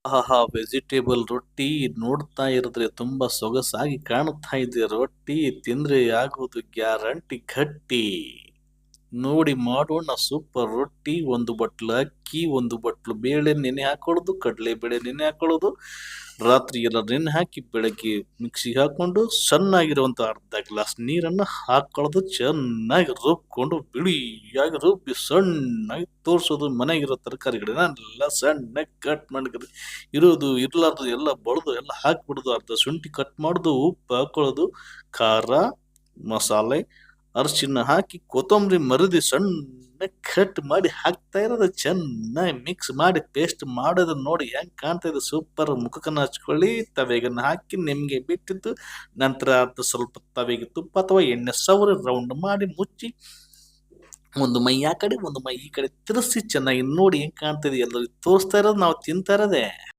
ಆಹಾ! ವೆಜಿಟೇಬಲ್ ರೊಟ್ಟಿ ನೋಡ್ತಾ ಇರಿದ್ರೆ ತುಂಬಾ ಸೊಗಸಾಗಿ ಕಾಣುತ್ತಾ ಇದೆ. ರೊಟ್ಟಿ ತಿಂದ್ರೆ ಆಗುವುದು ಗ್ಯಾರಂಟಿ ಗಟ್ಟಿ. ನೋಡಿ ಮಾಡೋಣ ಸೂಪರ್ ರೊಟ್ಟಿ. ಒಂದು ಬಟ್ಲು ಅಕ್ಕಿ, ಒಂದು ಬಟ್ಲು ಬೇಳೆ ನೆನೆ ಹಾಕೊಳ್ಳೋದು, ಕಡಲೆ ಬೇಳೆ ನೆನೆ ಹಾಕೊಳ್ಳೋದು. ರಾತ್ರಿ ಎಲ್ಲ ನೆನೆ ಹಾಕಿ ಬೆಳಗ್ಗೆ ಮಿಕ್ಸಿಗೆ ಹಾಕೊಂಡು ಸಣ್ಣಾಗಿರುವಂತ ಅರ್ಧ ಗ್ಲಾಸ್ ನೀರನ್ನ ಹಾಕೊಳ್ಳೋದು. ಚೆನ್ನಾಗಿ ರುಬ್ಕೊಂಡು ಬಿಳಿಯಾಗಿ ರುಬ್ಬಿ ಸಣ್ಣಾಗಿ ತೋರ್ಸೋದು. ಮನೆಗಿರೋ ತರಕಾರಿಗಳನ್ನೆಲ್ಲ ಸಣ್ಣಗೆ ಕಟ್ ಮಾಡ್ಕೊಂಡು ಇರೋದು ಇರ್ಲಾರ್ದು ಎಲ್ಲ ಬಳ್ದು ಎಲ್ಲ ಹಾಕ್ಬಿಡೋದು. ಅರ್ಧ ಶುಂಠಿ ಕಟ್ ಮಾಡೋದು, ಉಪ್ಪು ಹಾಕೊಳ್ಳೋದು, ಖಾರ, ಮಸಾಲೆ, ಅರಿಶಿನ ಹಾಕಿ ಕೊತ್ತಂಬರಿ ಮರದಿ ಸಣ್ಣ ಕಟ್ ಮಾಡಿ ಹಾಕ್ತಾ ಇರೋದು. ಚೆನ್ನಾಗಿ ಮಿಕ್ಸ್ ಮಾಡಿ ಪೇಸ್ಟ್ ಮಾಡೋದು. ನೋಡಿ ಹೆಂಗ್ ಕಾಣ್ತಾ ಇದೆ ಸೂಪರ್. ಮುಖಕ್ಕನ್ನ ಹಚ್ಕೊಳ್ಳಿ, ತವೆಗನ್ನ ಹಾಕಿ ನಿಮ್ಗೆ ಬಿಟ್ಟಿದ್ದು. ನಂತರ ಅದು ಸ್ವಲ್ಪ ತವೆಗೆ ತುಪ್ಪ ಅಥವಾ ಎಣ್ಣೆ ಸವರಿ ರೌಂಡ್ ಮಾಡಿ ಮುಚ್ಚಿ ಒಂದು ಮೈ ಆ ಕಡೆ ಒಂದು ಮೈ ಈ ಕಡೆ ತಿರ್ಸಿ ಚೆನ್ನಾಗಿ ನೋಡಿ ಹೆಂಗ್ ಕಾಣ್ತಾ ಇದೆ. ಎಲ್ಲರಿಗೂ ತೋರಿಸ್ತಾ ಇರೋದು, ನಾವು ತಿಂತಾ ಇರೋದೇ.